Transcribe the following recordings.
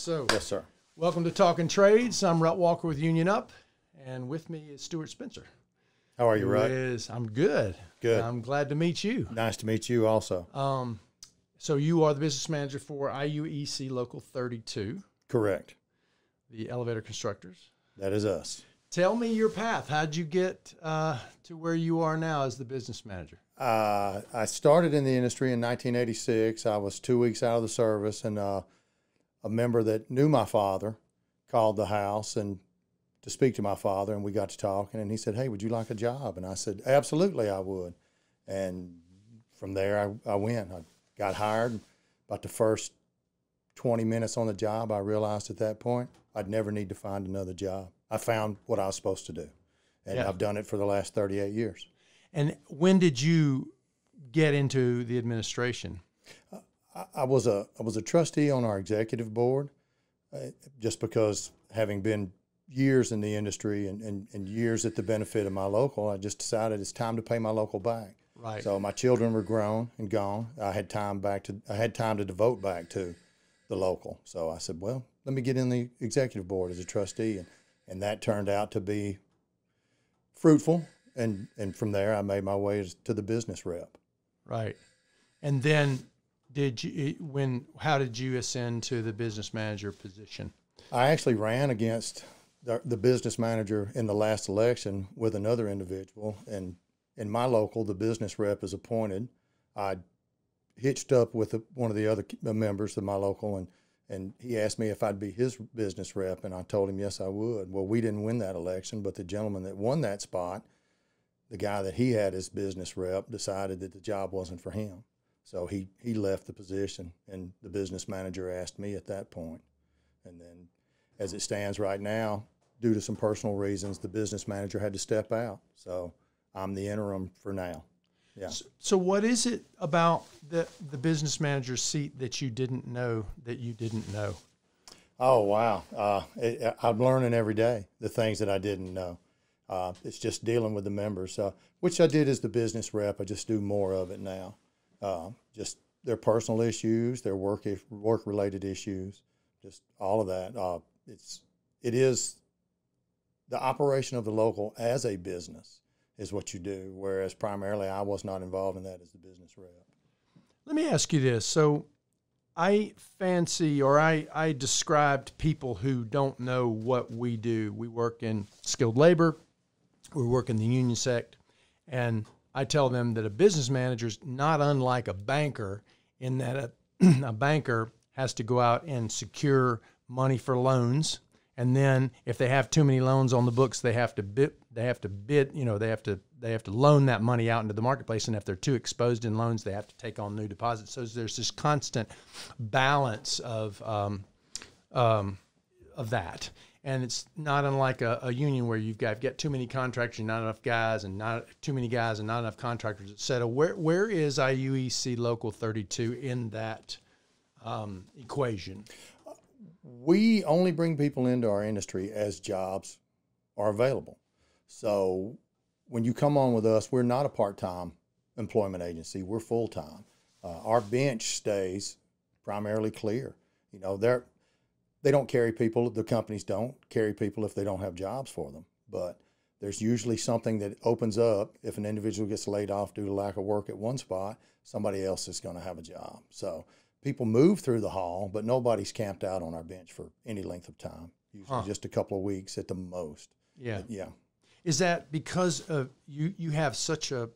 So, Yes, sir. welcome to Talkin Trades. I'm Rut Walker with Union Up, and with me is Stewart Spencer. How are you, Rut? I'm good. Good. I'm glad to meet you. Nice to meet you also. So you are the business manager for IUEC Local 32, Correct. the Elevator Constructors. That is us. Tell me your path. How'd you get to where you are now as the business manager? I started in the industry in 1986. I was 2 weeks out of the service, and a member that knew my father called the house and to speak to my father, and we got to talking, and he said, "Hey, would you like a job?" And I said, "Absolutely, I would." And from there, I went. I got hired. About the first 20 minutes on the job, I realized at that point I'd never need to find another job. I found what I was supposed to do, and I've done it for the last 38 years. And when did you get into the administration? I was a trustee on our executive board, just because having been years in the industry and years at the benefit of my local, I just decided it's time to pay my local back. Right. So my children were grown and gone. I had time to devote back to the local. So I said, well, let me get in the executive board as a trustee, and that turned out to be fruitful. And from there, I made my way to the business rep. Right. And then how did you ascend to the business manager position? I actually ran against the business manager in the last election with another individual, and in my local, the business rep is appointed. I hitched up with one of the other members of my local, and he asked me if I'd be his business rep, and I told him yes, I would. Well, we didn't win that election, but the gentleman that won that spot, the guy that he had as business rep, decided that the job wasn't for him. So he left the position, and the business manager asked me at that point. And then as it stands right now, due to some personal reasons, the business manager had to step out. So I'm the interim for now. Yeah. So what is it about the business manager's seat that you didn't know that you didn't know? Oh, wow. I'm learning every day the things that I didn't know. It's just dealing with the members, which I did as the business rep. I just do more of it now. Just their personal issues, their work-related issues, just all of that. It is the operation of the local as a business is what you do, whereas primarily I was not involved in that as the business rep. Let me ask you this. So I described people who don't know what we do. We work in skilled labor. We work in the union sector. And I tell them that a business manager is not unlike a banker in that a banker has to go out and secure money for loans. And then if they have too many loans on the books, they have to loan that money out into the marketplace. And if they're too exposed in loans, they have to take on new deposits. So there's this constant balance of that. And it's not unlike a union where you've got too many contractors and not enough guys, and not too many guys and not enough contractors, et cetera. Where is IUEC Local 32 in that equation? We only bring people into our industry as jobs are available. So when you come on with us, we're not a part-time employment agency. We're full-time. Our bench stays primarily clear. You know, they don't carry people. The companies don't carry people if they don't have jobs for them. But there's usually something that opens up. If an individual gets laid off due to lack of work at one spot, somebody else is going to have a job. So people move through the hall, but nobody's camped out on our bench for any length of time, usually just a couple of weeks at the most. Yeah. But yeah. Is that because of you have such a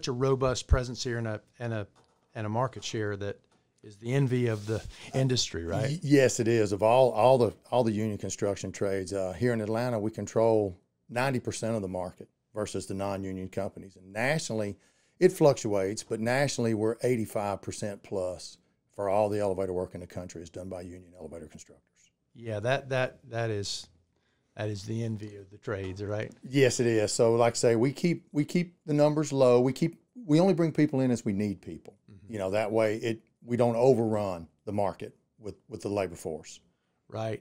robust presence here and a market share that is the envy of the industry, right? Yes, it is. Of all the union construction trades here in Atlanta, we control 90% of the market versus the non-union companies. And nationally, it fluctuates, but nationally, we're 85% plus for all the elevator work in the country is done by Union Elevator Constructors. Yeah, that is the envy of the trades, right? Yes, it is. So, like I say, we keep the numbers low. We only bring people in as we need people. Mm-hmm. You know, that way we don't overrun the market with the labor force. Right.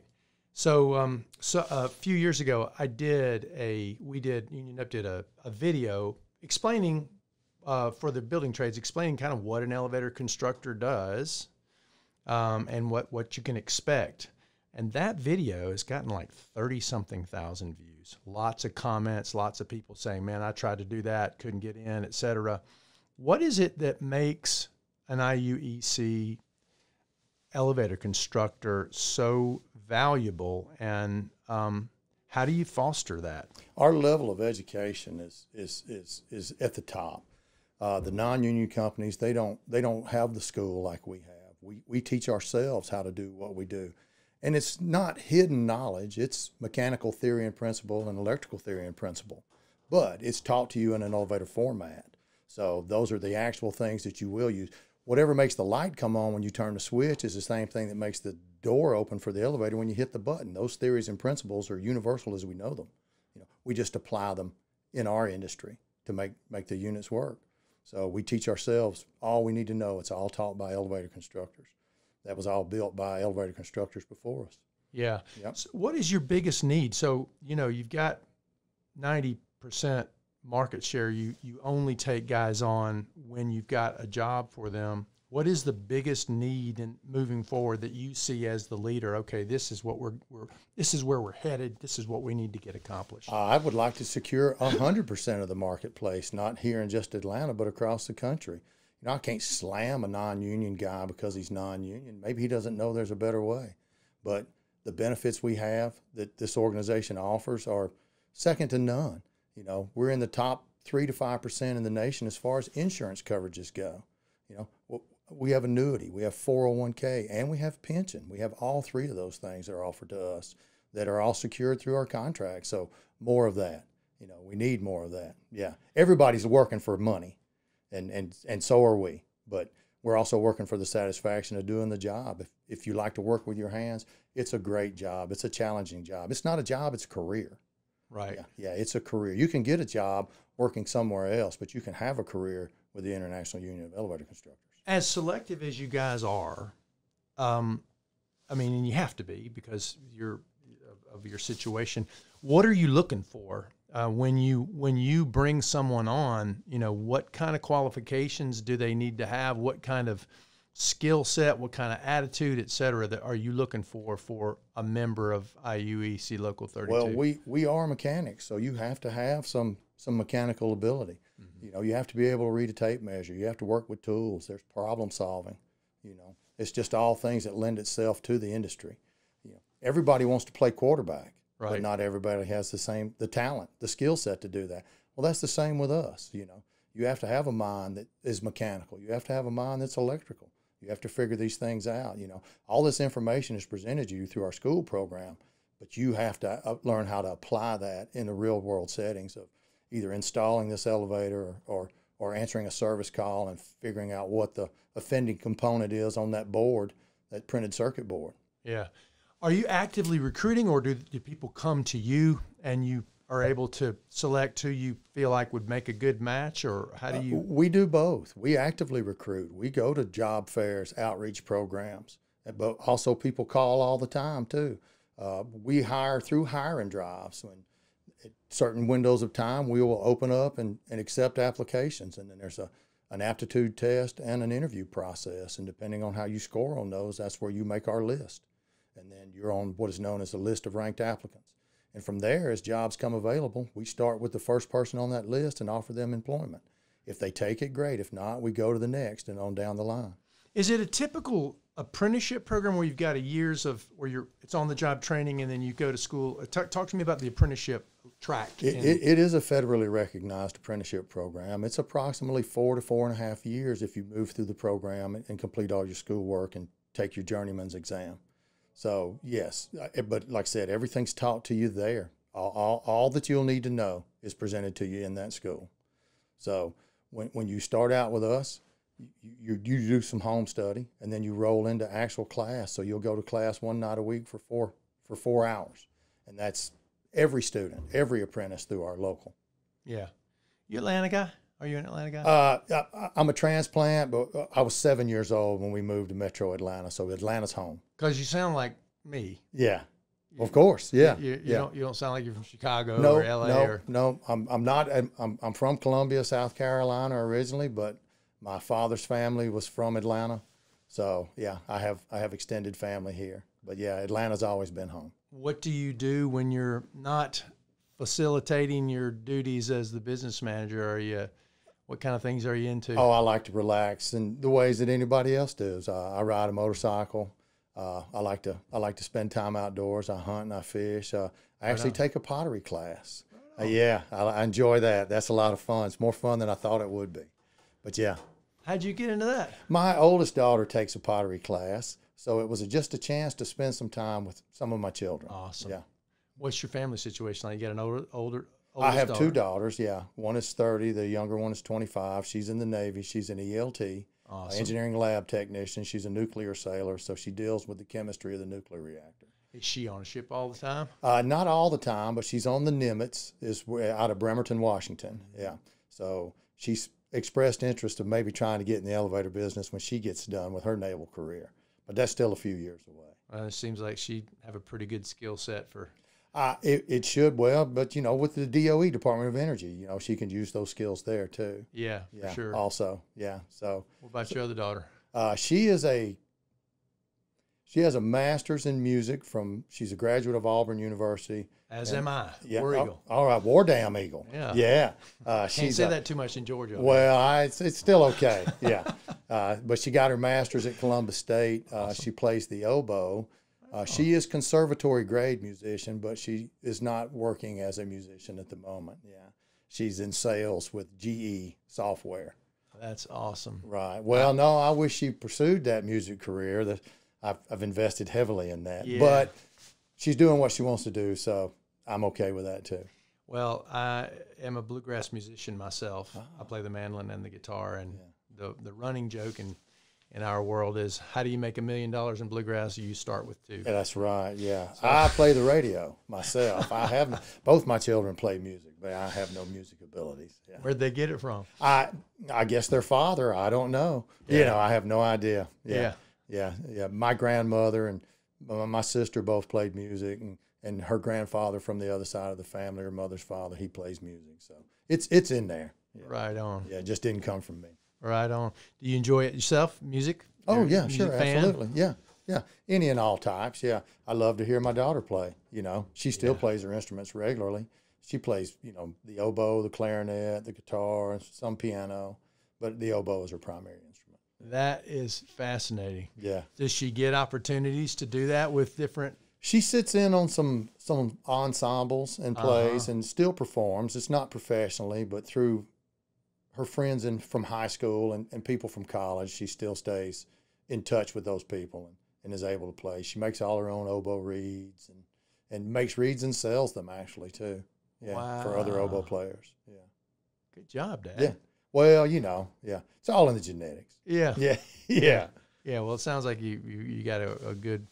So, so a few years ago, Union Up did a video explaining for the building trades, explaining kind of what an elevator constructor does, and what you can expect. And that video has gotten like 30-something thousand views. Lots of comments, lots of people saying, man, I tried to do that, couldn't get in, et cetera. What is it that makes an IUEC elevator constructor so valuable, and how do you foster that? Our level of education is at the top. The non-union companies, they don't have the school like we have. We teach ourselves how to do what we do. And it's not hidden knowledge. It's mechanical theory and principle and electrical theory and principle. But it's taught to you in an elevator format. So those are the actual things that you will use. Whatever makes the light come on when you turn the switch is the same thing that makes the door open for the elevator when you hit the button. Those theories and principles are universal as we know them. We just apply them in our industry to make the units work. So we teach ourselves all we need to know. It's all taught by elevator constructors. That was all built by elevator constructors before us. Yeah. Yep. So what is your biggest need? So, you've got 90% market share. You only take guys on when you've got a job for them. What is the biggest need in moving forward that you see as the leader? Okay, this is what this is where we're headed. This is what we need to get accomplished. I would like to secure 100% of the marketplace, not here in just Atlanta, but across the country. I can't slam a non-union guy because he's non-union. Maybe he doesn't know there's a better way. But the benefits we have that this organization offers are second to none. We're in the top 3 to 5% in the nation as far as insurance coverages go. We have annuity, we have 401k, and we have pension. We have all three of those things that are offered to us that are all secured through our contract. So more of that. We need more of that. Yeah, everybody's working for money. And so are we, but we're also working for the satisfaction of doing the job. If you like to work with your hands, it's a great job. It's a challenging job. It's not a job, it's a career. Right. Yeah, it's a career. You can get a job working somewhere else, but you can have a career with the International Union of Elevator Constructors. As selective as you guys are, and you have to be because of your situation, what are you looking for? When you bring someone on, what kind of qualifications do they need to have? What kind of skill set, what kind of attitude, et cetera, that are you looking for a member of IUEC Local 32? Well, we are mechanics, so you have to have some mechanical ability. Mm-hmm. You have to be able to read a tape measure. You have to work with tools. There's problem solving. It's just all things that lend itself to the industry. Everybody wants to play quarterback. Right. But not everybody has the talent, the skill set to do that. Well, that's the same with us. You have to have a mind that is mechanical. You have to have a mind that's electrical. You have to figure these things out. All this information is presented to you through our school program, but you have to learn how to apply that in the real world settings of either installing this elevator or answering a service call and figuring out what the offending component is on that board, that printed circuit board. Yeah. Are you actively recruiting, or do people come to you and you are able to select who you feel like would make a good match, or how do you? We do both. We actively recruit. We go to job fairs, outreach programs, but also people call all the time too. We hire through hiring drives. When at certain windows of time, we will open up and accept applications, and then there's an aptitude test and an interview process, and depending on how you score on those, that's where you make our list. And then you're on what is known as a list of ranked applicants. And from there, as jobs come available, we start with the first person on that list and offer them employment. If they take it, great. If not, we go to the next and on down the line. Is it a typical apprenticeship program where you've got where it's on the job training and then you go to school? Talk to me about the apprenticeship track. It is a federally recognized apprenticeship program. It's approximately 4 to 4.5 years if you move through the program and complete all your schoolwork and take your journeyman's exam. So yes, but like I said, everything's taught to you there. All that you'll need to know is presented to you in that school. So when you start out with us, you do some home study, and then you roll into actual class. So you'll go to class one night a week for 4 hours, and that's every student, every apprentice through our local. Yeah, you Atlanta guy? Are you an Atlanta guy? I'm a transplant, but I was 7 years old when we moved to Metro Atlanta, so Atlanta's home. Because you sound like me. Yeah, of course. Yeah, you don't sound like you're from Chicago no, or LA. No, I'm not. I'm from Columbia, South Carolina originally, but my father's family was from Atlanta, so yeah, I have extended family here. But yeah, Atlanta's always been home. What do you do when you're not facilitating your duties as the business manager? What kind of things are you into? Oh, I like to relax in the ways that anybody else does. I ride a motorcycle. I like to spend time outdoors. I hunt and I fish. I actually take a pottery class. Yeah, I enjoy that. That's a lot of fun. It's more fun than I thought it would be. But yeah. How'd you get into that? My oldest daughter takes a pottery class, so it was just a chance to spend some time with some of my children. Awesome. Yeah. What's your family situation like? You got an older I have daughter? 2 daughters, yeah. One is 30. The younger one is 25. She's in the Navy. She's an ELT, Awesome. engineering lab technician. She's a nuclear sailor, so she deals with the chemistry of the nuclear reactor. Is she on a ship all the time? Not all the time, but she's on the Nimitz, out of Bremerton, Washington. Yeah. So she's expressed interest of maybe trying to get in the elevator business when she gets done with her naval career. But that's still a few years away. It seems like she'd have a pretty good skill set for... It should, well, but, with the DOE, Department of Energy, she can use those skills there, too. Yeah, for sure. Also, yeah. So what about your other daughter? She has a master's in music she's a graduate of Auburn University. As am I. Yeah. War Eagle. All right. War Damn Eagle. Yeah. Yeah. Can't say that too much in Georgia. Well, it's still okay. Yeah. But she got her master's at Columbus State. Awesome. She plays the oboe. She is conservatory grade musician, but she is not working as a musician at the moment. Yeah. She's in sales with GE software. That's awesome. Right. Well, no, I wish she pursued that music career. I've invested heavily in that. Yeah. But she's doing what she wants to do, so I'm okay with that too. Well, I am a bluegrass musician myself. I play the mandolin and the guitar, and the running joke in our world is, how do you make $1 million in bluegrass? You start with 2. Yeah, that's right. Yeah, so. I play the radio myself. I have both my children play music, but I have no music abilities. Yeah. Where'd they get it from? I guess their father. I don't know. Yeah. I have no idea. Yeah. Yeah. My grandmother and my sister both played music, and her grandfather from the other side of the family, her mother's father, he plays music. So it's in there. Yeah. Right on. Yeah, it just didn't come from me. Right on. Do you enjoy it yourself, music? Oh, You're yeah, a music sure, fan? absolutely. Yeah. Any and all types, yeah. I love to hear my daughter play, She still plays her instruments regularly. She plays, the oboe, the clarinet, the guitar, and some piano, but the oboe is her primary instrument. That is fascinating. Yeah. Does she get opportunities to do that with different... She sits in on some ensembles and plays and still performs. It's not professionally, but through her friends from high school and people from college, she still stays in touch with those people and is able to play. She makes all her own oboe reeds and makes reeds and sells them actually too. Yeah, wow. For other oboe players. Yeah. Good job, Dad. Yeah. Well, yeah. It's all in the genetics. Yeah. Yeah. Yeah. Well, it sounds like you got a good,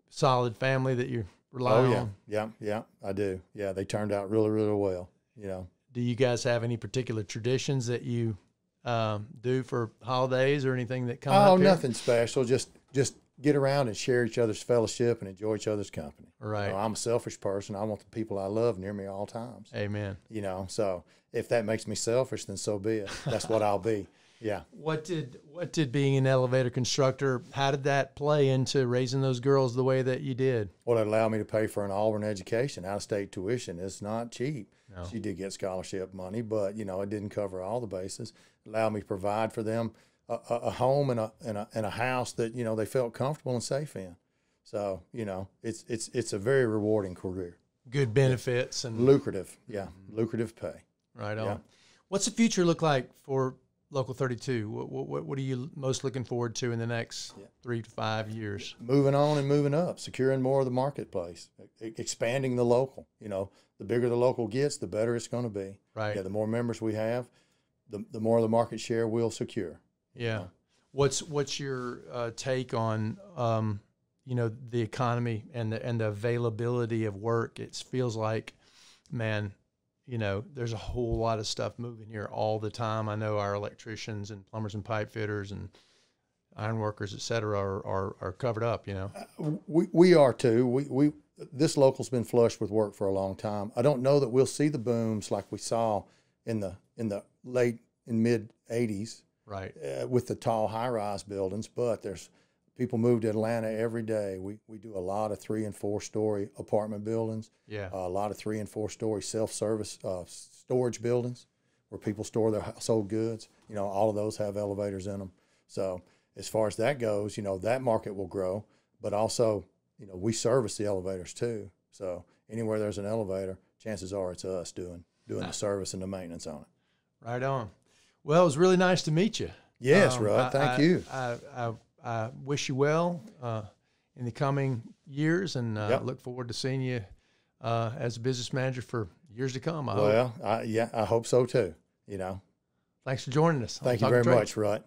solid family that you rely on. Yeah, I do. Yeah, they turned out really, really well, Do you guys have any particular traditions that you do for holidays or anything that come up here? Oh, nothing special. Just get around and share each other's fellowship and enjoy each other's company. Right. I'm a selfish person. I want the people I love near me all times. Amen. So if that makes me selfish, then so be it. That's what I'll be. Yeah. What did being an elevator constructor, how did that play into raising those girls the way that you did? Well, it allowed me to pay for an Auburn education. Out-of-state tuition is not cheap. No. She did get scholarship money, but, it didn't cover all the bases. It allowed me to provide for them a home and a house that, they felt comfortable and safe in. So, it's a very rewarding career. Good benefits and lucrative. Yeah. Lucrative pay. Right on. Yeah. What's the future look like for Local 32? What are you most looking forward to in the next 3 to 5 years? Moving on and moving up, securing more of the marketplace, expanding the local. The bigger the local gets, the better it's going to be. Right. Yeah, the more members we have, the more of the market share we'll secure. Yeah. What's your take on the economy and the availability of work? It feels like, man, there's a whole lot of stuff moving here all the time. I know our electricians and plumbers and pipe fitters and iron workers, et cetera, are covered up, We are too. This local's been flush with work for a long time. I don't know that we'll see the booms like we saw in the mid 80s. Right. With the tall high-rise buildings, but there's people move to Atlanta every day. We do a lot of 3- and 4-story apartment buildings. Yeah. A lot of 3- and 4-story self-service storage buildings where people store their household goods. You know, all of those have elevators in them. So as far as that goes, you know, that market will grow. But also, you know, we service the elevators too. So anywhere there's an elevator, chances are it's us doing the service and the maintenance on it. Right on. Well, it was really nice to meet you. Yes, Rod. Thank you. I wish you well in the coming years, and look forward to seeing you as a business manager for years to come. I hope. I hope so too. You know. Thanks for joining us. Thank you very much, Rod.